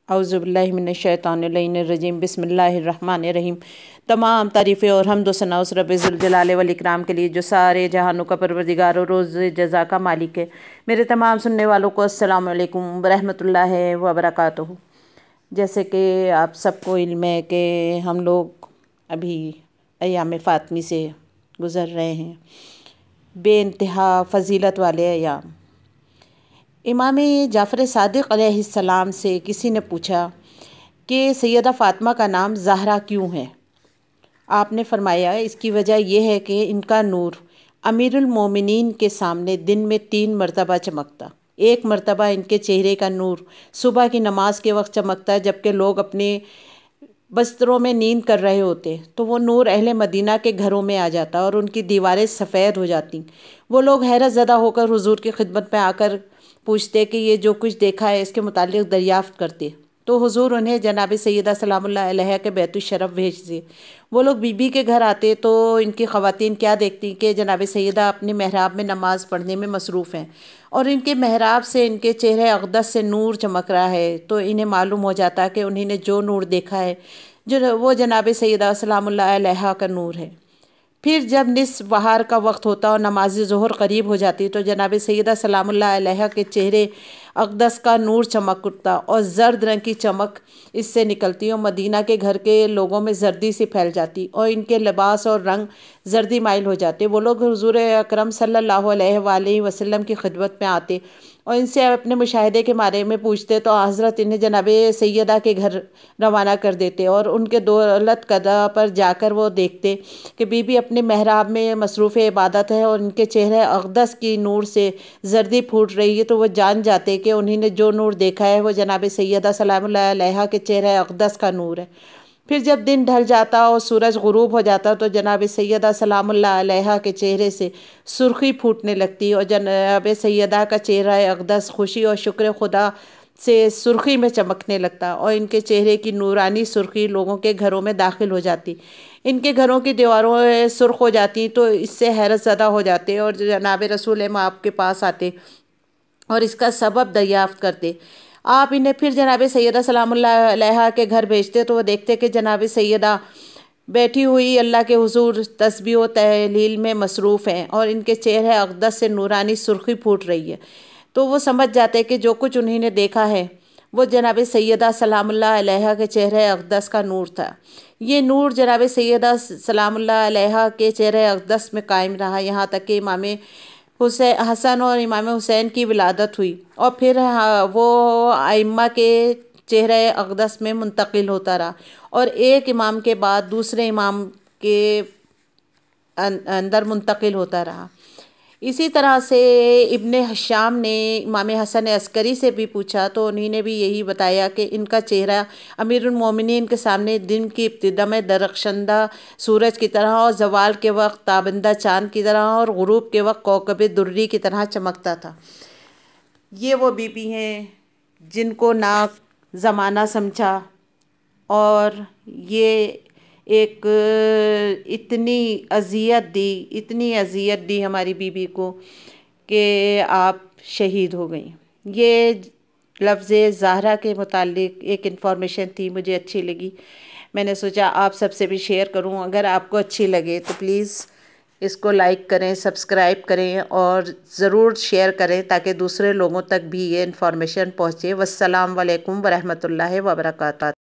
اعوذ باللہ من الشیطان الرجیم بسم اللہ الرحمن الرحیم۔ تمام تعریفیں اور حمد و ثنا اس رب ذوالجلال والاکرام کے لیے جو سارے جہانوں کا پروردگار اور روز جزا کا مالک ہے۔ میرے تمام سننے والوں کو السلام علیکم ورحمۃ اللہ وبرکاتہ۔ جیسے کہ آپ سب کو علم ہے کہ ہم لوگ ابھی ایام فاطمی سے گزر رہے ہیں، بے انتہا فضیلت والے ایام۔ امام جعفر صادق علیہ السلام سے کسی نے پوچھا کہ سیدہ فاطمہ کا نام زہرا کیوں ہے؟ آپ نے فرمایا اس کی وجہ یہ ہے کہ ان کا نور امیر المومنین کے سامنے دن میں 3 مرتبہ چمکتا۔ ایک مرتبہ ان کے چہرے کا نور صبح کی نماز کے وقت چمکتا جبکہ لوگ اپنے بستروں میں نیند کر رہے ہوتے تو وہ نور اہل مدینہ کے گھروں میں آ جاتا اور ان کی دیواریں سفید ہو جاتی۔ وہ لوگ حیرت زدہ ہو کر حضور کی خدمت میں آ کر پوچھتے کہ یہ جو کچھ دیکھا ہے اس کے متعلق دریافت کرتے تو حضور انہیں جناب سیدہ سلام اللہ علیہ کے بیت الشرف بھیجتے۔ وہ لوگ بی بی کے گھر آتے تو ان کی خواتین کیا دیکھتی کہ جناب سیدہ اپنے محراب میں نماز پڑھنے میں مصروف ہیں اور ان کے محراب سے ان کے چہرے اقدس سے نور چمک رہا ہے، تو انہیں معلوم ہو جاتا کہ انہیں نے جو نور دیکھا ہے وہ جناب سیدہ سلام اللہ علیہ کا نور ہے۔ پھر جب نصف بہار کا وقت ہوتا اور نماز ظہر قریب ہو جاتی تو جناب سیدہ سلام اللہ علیہ کے چہرے اقدس کا نور چمک اٹھتا اور زرد رنگ کی چمک اس سے نکلتی اور مدینہ کے گھر کے لوگوں میں زردی سے پھیل جاتی اور ان کے لباس اور رنگ زردی مائل ہو جاتے۔ وہ لوگ حضور اکرم صلی اللہ علیہ وآلہ وسلم کی خدمت میں آتے اور ان سے اپنے مشاہدے کے بارے میں پوچھتے تو حضرت انہیں جناب سیدہ کے گھر روانہ کر دیتے اور ان کے دولت قدح پر جا کر وہ دیکھتے کہ بی بی اپنے محراب میں مصروف عبادت ہے اور ان کے چہرے اقدس کی نور سے زردی پھوٹ رہی ہے، تو وہ جان جاتے کہ انہیں نے جو نور دیکھا ہے وہ جناب سیدہ سلام اللہ علیہ کے چہرے اقدس کا نور ہے۔ پھر جب دن ڈھل جاتا اور سورج غروب ہو جاتا تو جناب سیدہ سلام اللہ علیہ کے چہرے سے سرخی پھوٹنے لگتی اور جناب سیدہ کا چہرہ اقدس خوشی اور شکر خدا سے سرخی میں چمکنے لگتا اور ان کے چہرے کی نورانی سرخی لوگوں کے گھروں میں داخل ہو جاتی۔ ان کے گھروں کی دیواروں سرخ ہو جاتی تو اس سے حیرت زدہ ہو جاتے اور جناب رسول آپ کے پاس آتے اور اس کا سبب دریافت کرتے۔ آپ انہیں پھر جناب سیدہ سلام اللہ علیہ کے گھر بھیجتے تو وہ دیکھتے کہ جناب سیدہ بیٹھی ہوئی اللہ کے حضور تسبیح و تحلیل میں مصروف ہیں اور ان کے چہرے اقدس سے نورانی سرخی پھوٹ رہی ہے، تو وہ سمجھ جاتے کہ جو کچھ انہیں نے دیکھا ہے وہ جناب سیدہ سلام اللہ علیہ کے چہرے اقدس کا نور تھا۔ یہ نور جناب سیدہ سلام اللہ علیہ کے چہرے اقدس میں قائم رہا یہاں تک کہ امام حسن اور امام حسین کی ولادت ہوئی اور پھر وہ ائمہ کے چہرے اقدس میں منتقل ہوتا رہا اور ایک امام کے بعد دوسرے امام کے اندر منتقل ہوتا رہا۔ اسی طرح سے ابن حشام نے امام حسن عسکری سے بھی پوچھا تو انہی نے بھی یہی بتایا کہ ان کا چہرہ امیر المومنین کے سامنے دن کی ابتدا میں درخشندہ سورج کی طرح اور زوال کے وقت تابندہ چاند کی طرح اور غروب کے وقت کوکب دری کی طرح چمکتا تھا۔ یہ وہ بی بی ہیں جن کو نہ زمانہ سمجھا اور یہ ایک اتنی اذیت دی ہماری بی بی کو کہ آپ شہید ہو گئیں۔ یہ لفظ زہرا کے متعلق ایک انفارمیشن تھی، مجھے اچھی لگی، میں نے سوچا آپ سب سے بھی شیئر کروں۔ اگر آپ کو اچھی لگے تو پلیز اس کو لائک کریں، سبسکرائب کریں اور ضرور شیئر کریں تاکہ دوسرے لوگوں تک بھی یہ انفارمیشن پہنچے۔ والسلام علیکم ورحمۃ اللہ وبرکاتہ۔